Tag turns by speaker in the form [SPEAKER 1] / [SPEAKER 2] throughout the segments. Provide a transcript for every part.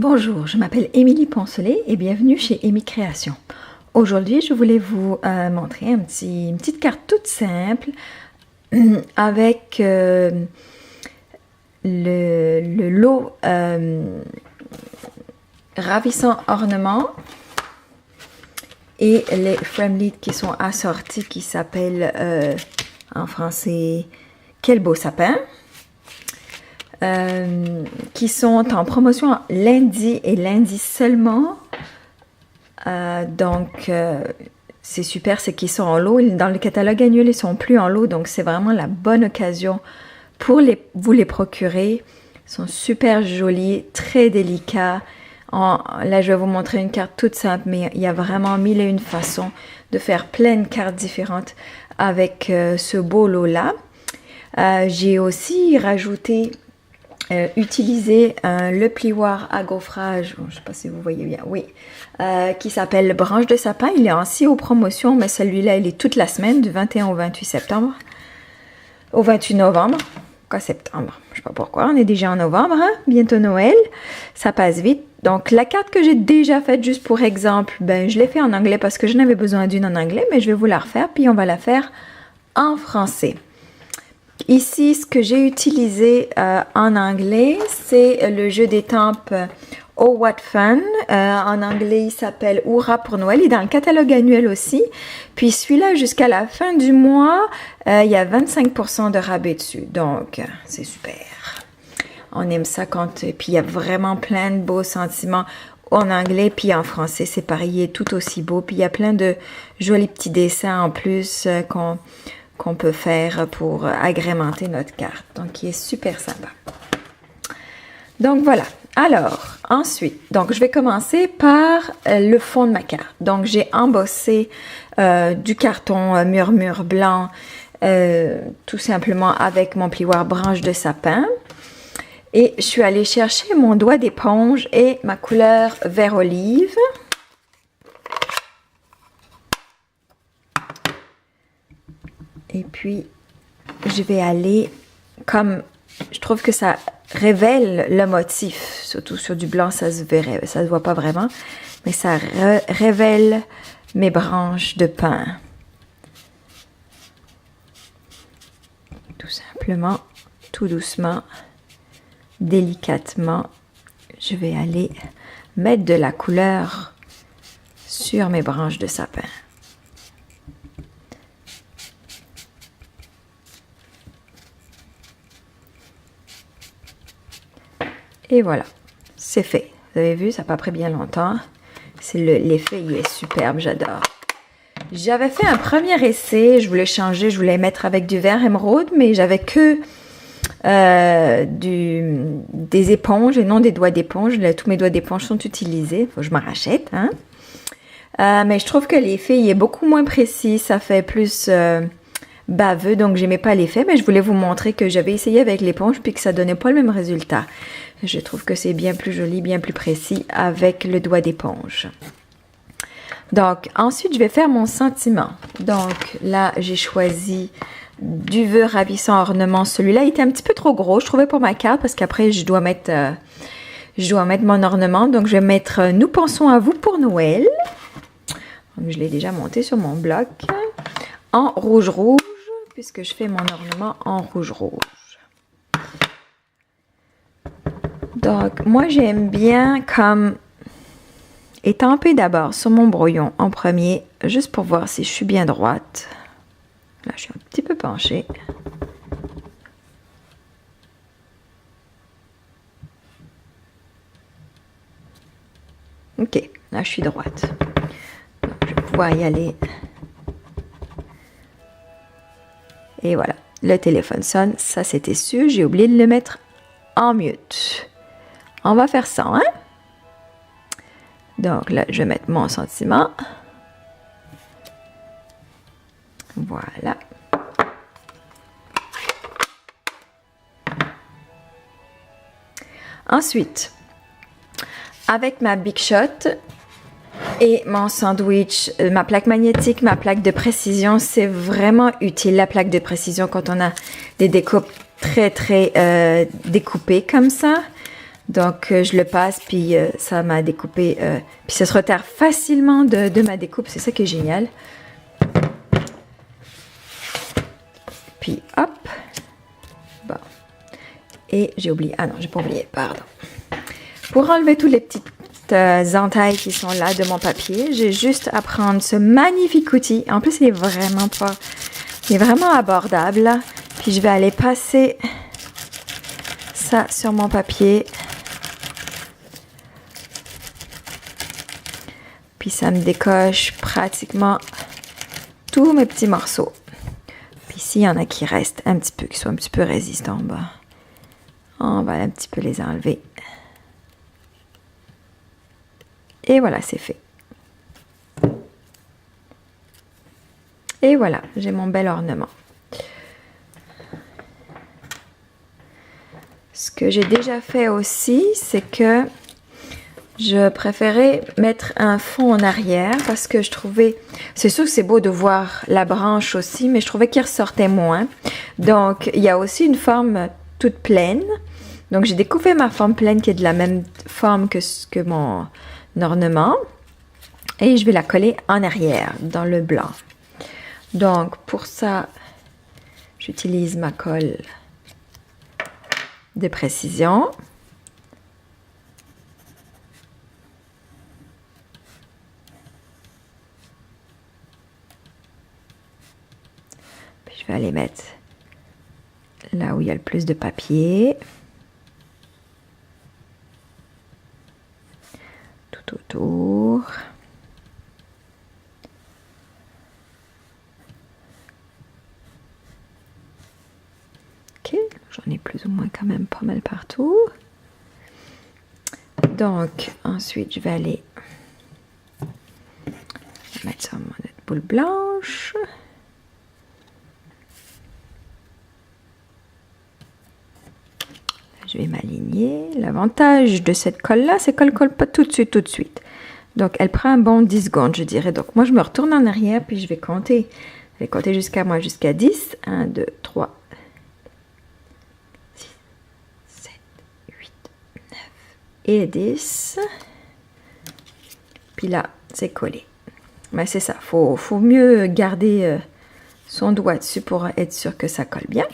[SPEAKER 1] Bonjour, je m'appelle Émilie Poncelet et bienvenue chez Émi Création. Aujourd'hui, je voulais vous montrer une petite carte toute simple avec le lot ravissant ornements et les frame leads qui sont assortis qui s'appellent en français « Quel beau sapin ». Qui sont en promotion lundi et lundi seulement. C'est super, c'est qu'ils sont en lot. Dans le catalogue annuel, ils sont plus en lot, donc c'est vraiment la bonne occasion pour vous les procurer. Ils sont super jolis, très délicats. Là, je vais vous montrer une carte toute simple, mais il y a vraiment mille et une façons de faire plein de cartes différentes avec ce beau lot-là. J'ai aussi rajouté utiliser le plioir à gaufrage, je ne sais pas si vous voyez bien, oui, qui s'appelle Branche de sapin. Il est aussi aux promotions, mais celui-là, il est toute la semaine, du 21 au 28 septembre, au 28 novembre, quoi septembre, je ne sais pas pourquoi, on est déjà en novembre, hein? Bientôt Noël, ça passe vite. Donc, la carte que j'ai déjà faite, juste pour exemple, je l'ai fait en anglais parce que je n'avais besoin d'une en anglais, mais je vais vous la refaire, puis on va la faire en français. Ici, ce que j'ai utilisé en anglais, c'est le jeu d'étampes Oh What Fun. En anglais, il s'appelle Hurrah pour Noël. Il est dans le catalogue annuel aussi. Puis celui-là, jusqu'à la fin du mois, il y a 25% de rabais dessus. Donc, c'est super. On aime ça quand... Puis il y a vraiment plein de beaux sentiments en anglais. Puis en français, c'est pareil, il est tout aussi beau. Puis il y a plein de jolis petits dessins en plus qu'on peut faire pour agrémenter notre carte. Donc, il est super sympa. Donc, voilà. Alors, ensuite, donc je vais commencer par le fond de ma carte. Donc, j'ai embossé du carton murmure blanc, tout simplement avec mon plioir branche de sapin. Et je suis allée chercher mon doigt d'éponge et ma couleur vert olive. Et puis, je vais aller comme... Je trouve que ça révèle le motif. Surtout sur du blanc, ça se verrait. Ça ne se voit pas vraiment. Mais ça révèle mes branches de pin. Tout simplement, tout doucement, délicatement, je vais aller mettre de la couleur sur mes branches de sapin. Et voilà, c'est fait. Vous avez vu, ça n'a pas pris bien longtemps. L'effet, il est superbe, j'adore. J'avais fait un premier essai, je voulais changer, je voulais mettre avec du vert émeraude, mais j'avais que des éponges et non des doigts d'éponge. Tous mes doigts d'éponge sont utilisés, il faut que je m'en rachète. Hein? Mais je trouve que l'effet, il est beaucoup moins précis, ça fait plus... baveux, donc j'aimais pas l'effet, mais je voulais vous montrer que j'avais essayé avec l'éponge puis que ça donnait pas le même résultat. Je trouve que c'est bien plus joli, bien plus précis avec le doigt d'éponge. Donc, ensuite, je vais faire mon sentiment. Donc, là, j'ai choisi du vœu ravissant ornement. Celui-là, il était un petit peu trop gros, je trouvais, pour ma carte, parce qu'après, je dois mettre mon ornement. Donc, je vais mettre « Nous pensons à vous pour Noël ». Je l'ai déjà monté sur mon bloc. En rouge-rouge, puisque je fais mon ornement en rouge-rouge. Donc, moi, j'aime bien comme étamper d'abord sur mon brouillon en premier, juste pour voir si je suis bien droite. Là, je suis un petit peu penchée. Ok, là, je suis droite. Donc, je vais pouvoir y aller. Et voilà, le téléphone sonne, ça c'était sûr, j'ai oublié de le mettre en mute. On va faire ça, hein? Donc là, je vais mettre mon sentiment. Voilà. Ensuite, avec ma Big Shot et mon sandwich, ma plaque magnétique, ma plaque de précision, c'est vraiment utile, la plaque de précision, quand on a des découpes très découpées comme ça. Donc, je le passe, puis ça m'a découpé. Puis ça se retire facilement de ma découpe. C'est ça qui est génial. Puis, hop. Bon. Et j'ai oublié. Ah non, j'ai pas oublié, pardon. Pour enlever toutes les petites entailles qui sont là de mon papier, j'ai juste à prendre ce magnifique outil. En plus, il est vraiment pas... Il est vraiment abordable, là. Puis je vais aller passer ça sur mon papier. Puis ça me décoche pratiquement tous mes petits morceaux. Puis s'il y en a qui restent un petit peu, qui sont un petit peu résistants, bah, on va un petit peu les enlever. Et voilà, c'est fait. Et voilà, j'ai mon bel ornement. Ce que j'ai déjà fait aussi, c'est que je préférais mettre un fond en arrière parce que je trouvais... C'est sûr que c'est beau de voir la branche aussi, mais je trouvais qu'il ressortait moins. Donc, il y a aussi une forme toute pleine. Donc, j'ai découpé ma forme pleine qui est de la même forme que mon ornement. Et je vais la coller en arrière, dans le blanc. Donc, pour ça, j'utilise ma colle de précision. Puis je vais aller mettre là où il y a le plus de papier. Tout autour. Ok, j'en ai plus ou moins quand même pas mal partout. Donc, ensuite, je vais aller mettre sur mon boule blanche. Je vais m'aligner. L'avantage de cette colle-là, c'est qu'elle ne colle pas tout de suite. Donc, elle prend un bon 10 secondes, je dirais. Donc, moi, je me retourne en arrière, puis je vais compter. Je vais compter jusqu'à 10. 1, 2, 3, 6, 7, 8, 9 et 10. Puis là, c'est collé. Mais c'est ça, faut mieux garder son doigt dessus pour être sûr que ça colle bien.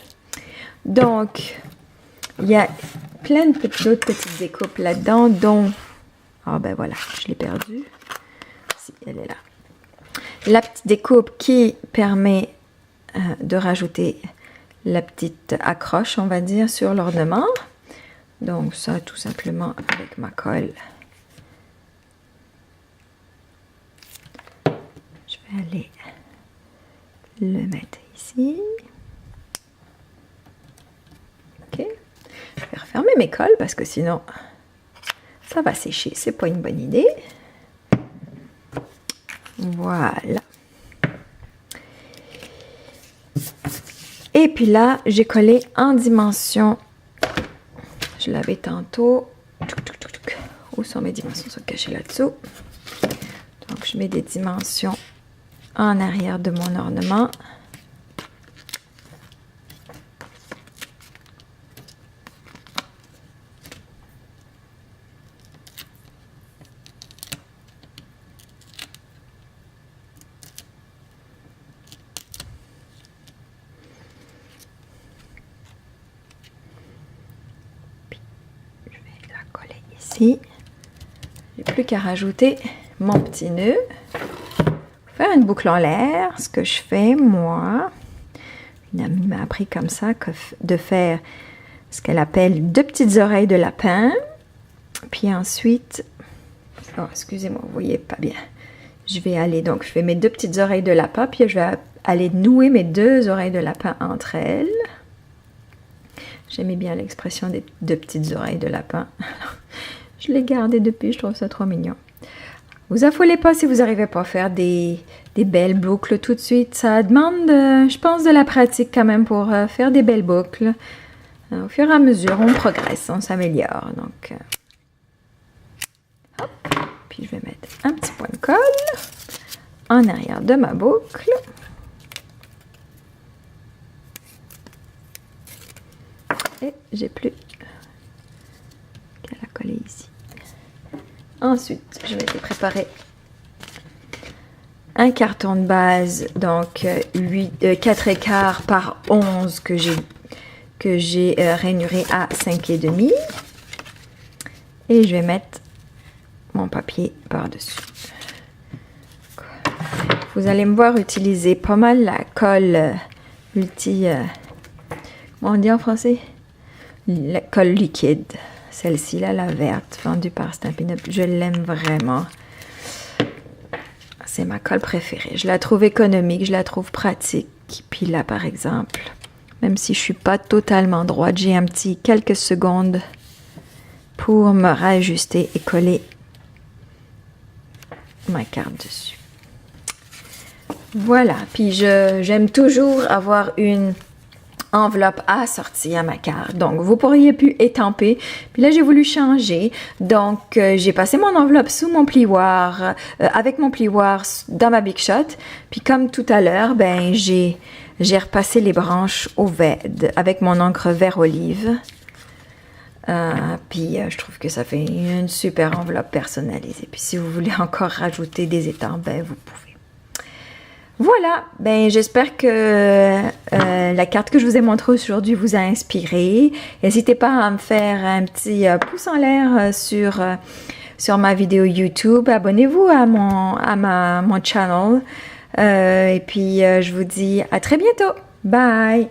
[SPEAKER 1] Donc, il y a plein d'autres petites découpes là-dedans, dont... Ah ben voilà, je l'ai perdue. Si, elle est là. La petite découpe qui permet de rajouter la petite accroche, on va dire, sur l'ornement. Donc ça, tout simplement, avec ma colle. Je vais aller le mettre ici. Ok. Je vais refermer mes colles parce que sinon ça va sécher. C'est pas une bonne idée. Voilà. Et puis là, j'ai collé en dimension. Je l'avais tantôt. Où sont mes dimensions? Elles sont cachées là-dessous. Donc, je mets des dimensions en arrière de mon ornement. Ici, j'ai plus qu'à rajouter mon petit nœud, faire une boucle en l'air. Ce que je fais, moi, une amie m'a appris comme ça de faire ce qu'elle appelle 2 petites oreilles de lapin. Puis ensuite, oh, excusez-moi, vous voyez pas bien. Je vais aller, donc je fais mes 2 petites oreilles de lapin, puis je vais aller nouer mes 2 oreilles de lapin entre elles. J'aimais bien l'expression des 2 petites oreilles de lapin. Je l'ai gardé depuis, je trouve ça trop mignon. Vous affolez pas si vous n'arrivez pas à faire des belles boucles tout de suite. Ça demande, je pense, de la pratique quand même pour faire des belles boucles. Au fur et à mesure, on progresse, on s'améliore. Donc, hop. Puis je vais mettre un petit point de colle en arrière de ma boucle. Et j'ai plus qu'à la ici. Ensuite, je vais te préparer un carton de base, donc 4 écarts par 11 que j'ai rainuré à 5,5. Et je vais mettre mon papier par-dessus. Vous allez me voir utiliser pas mal la colle comment on dit en français? La colle liquide. Celle-ci, là, la verte, vendue par Stampin' Up. Je l'aime vraiment. C'est ma colle préférée. Je la trouve économique, je la trouve pratique. Puis là, par exemple, même si je suis pas totalement droite, j'ai un petit quelques secondes pour me réajuster et coller ma carte dessus. Voilà. Puis j'aime toujours avoir une enveloppe assortie à ma carte. Donc, vous pourriez pu étamper. Puis là, j'ai voulu changer. Donc, j'ai passé mon enveloppe sous mon plioir, avec mon plioir dans ma Big Shot. Puis comme tout à l'heure, ben j'ai repassé les branches au vert avec mon encre vert olive. Puis je trouve que ça fait une super enveloppe personnalisée. Puis si vous voulez encore rajouter des étampes, ben vous pouvez. Voilà, ben j'espère que la carte que je vous ai montrée aujourd'hui vous a inspiré. N'hésitez pas à me faire un petit pouce en l'air sur ma vidéo YouTube. Abonnez-vous à mon channel. Et puis je vous dis à très bientôt. Bye!